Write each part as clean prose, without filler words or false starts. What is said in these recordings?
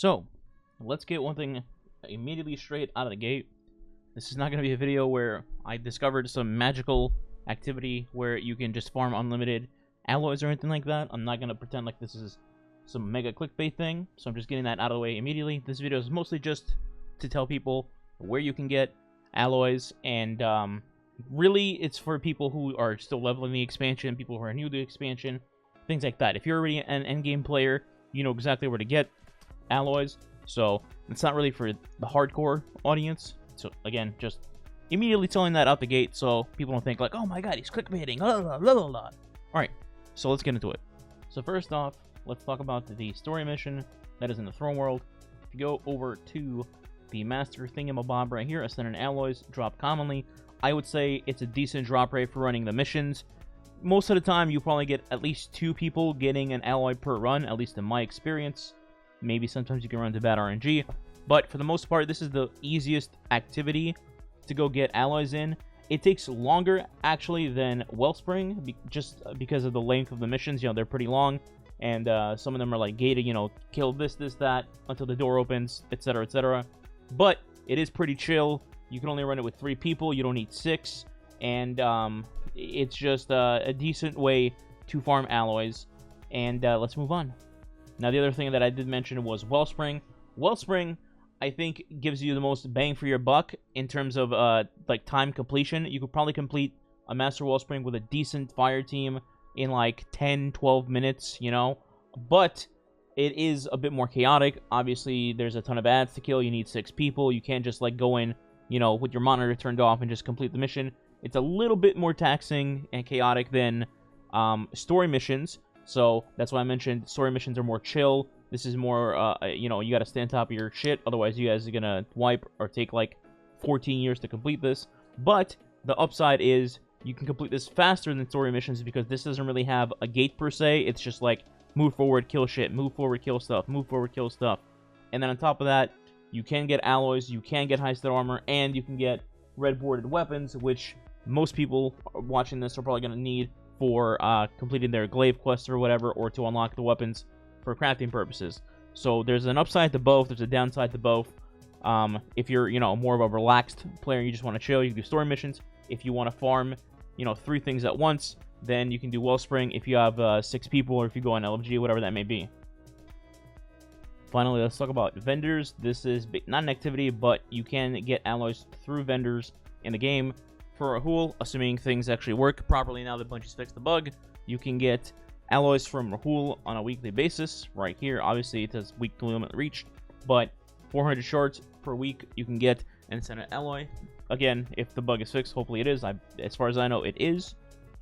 So, let's get one thing immediately straight out of the gate. This is not going to be a video where I discovered some magical activity where you can just farm unlimited alloys or anything like that. I'm not going to pretend like this is some mega clickbait thing, so I'm just getting that out of the way immediately. This video is mostly just to tell people where you can get alloys, and really it's for people who are still leveling the expansion, people who are new to the expansion, things like that. If you're already an endgame player, you know exactly where to get alloys, so it's not really for the hardcore audience. So again, just immediately telling that out the gate so people don't think like, oh my god, he's clickbaiting, blah, blah, blah, blah, blah. Alright, so let's get into it. So first off, let's talk about the story mission that is in the throne world. If you go over to the master thingamabob right here, Ascendant alloys drop commonly. I would say it's a decent drop rate for running the missions. Most of the time, you probably get at least 2 people getting an alloy per run, at least in my experience. Maybe sometimes you can run into bad RNG, but for the most part, this is the easiest activity to go get alloys in. It takes longer, actually, than Wellspring, just because of the length of the missions. You know, they're pretty long, and some of them are like gated, you know, kill this, that, until the door opens, etc., etc. But it is pretty chill. You can only run it with 3 people. You don't need 6, and it's just a decent way to farm alloys. And let's move on. Now, the other thing that I did mention was Wellspring. Wellspring, I think, gives you the most bang for your buck in terms of like time completion. You could probably complete a Master Wellspring with a decent fire team in like 10-12 minutes, you know. But it is a bit more chaotic. Obviously, there's a ton of ads to kill. You need 6 people. You can't just like go in, you know, with your monitor turned off and just complete the mission. It's a little bit more taxing and chaotic than story missions. So that's why I mentioned story missions are more chill. This is more, you know, you got to stay on top of your shit. Otherwise, you guys are going to wipe or take like 14 years to complete this. But the upside is you can complete this faster than story missions because this doesn't really have a gate per se. It's just like move forward, kill shit, move forward, kill stuff, move forward, kill stuff. And then on top of that, you can get alloys, you can get high-stat armor, and you can get red-boarded weapons, which most people watching this are probably going to need for completing their glaive quest or whatever, or to unlock the weapons for crafting purposes. So there's an upside to both, there's a downside to both. If you're, you know, more of a relaxed player and you just want to chill, you can do story missions. If you want to farm, you know, 3 things at once, then you can do Wellspring if you have 6 people, or if you go on LFG, whatever that may be. Finally, let's talk about vendors. This is not an activity, but you can get alloys through vendors in the game. For Rahul, assuming things actually work properly now that Bungie's fixed the bug, you can get alloys from Rahul on a weekly basis. Right here, obviously it says weekly limit reached, but 400 shards per week you can get an Ascendant alloy. Again, if the bug is fixed, hopefully it is. As far as I know, it is.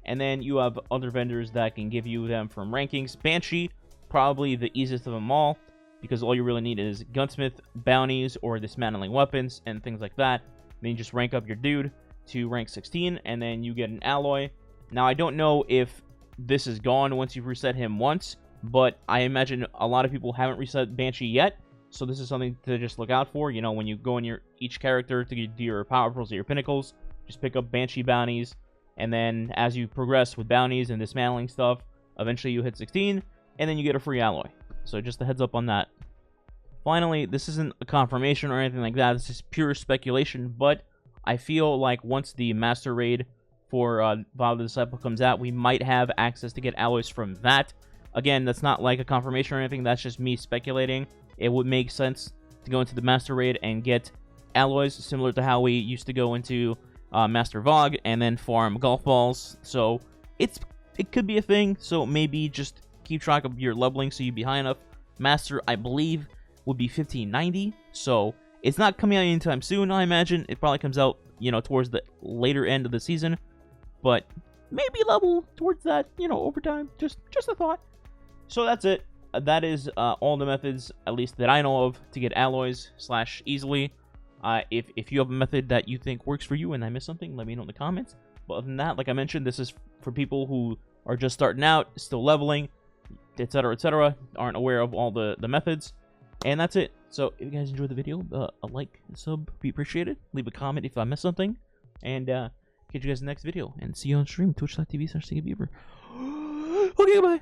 And then you have other vendors that can give you them from rankings. Banshee, probably the easiest of them all, because all you really need is gunsmith, bounties, or dismantling weapons, and things like that. Then you just rank up your dude to rank 16, and then you get an alloy. Now, I don't know if this is gone once you've reset him once, but I imagine a lot of people haven't reset Banshee yet, so this is something to just look out for. You know, when you go in each character to do your power pearls or your pinnacles, just pick up Banshee bounties, and then as you progress with bounties and dismantling stuff, eventually you hit 16, and then you get a free alloy. So just a heads up on that. Finally, this isn't a confirmation or anything like that. This is pure speculation, but I feel like once the Master Raid for Vow of the Disciple comes out, we might have access to get alloys from that. Again, that's not like a confirmation or anything. That's just me speculating. It would make sense to go into the Master Raid and get alloys, similar to how we used to go into Master Vogue and then farm golf balls. So it could be a thing. So maybe just keep track of your leveling so you'd be high enough. Master, I believe, would be 1590. So it's not coming out anytime soon, I imagine. It probably comes out, you know, towards the later end of the season. But maybe level towards that, you know, over time. Just a thought. So that's it. That is all the methods, at least that I know of, to get alloys / easily. If you have a method that you think works for you and I missed something, let me know in the comments. But other than that, like I mentioned, this is for people who are just starting out, still leveling, etc., aren't aware of all the methods. And that's it. So if you guys enjoyed the video, a like and sub be appreciated. Leave a comment if I missed something. And catch you guys in the next video. And see you on stream, twitch.tv/SneakyBeaver. Okay, bye.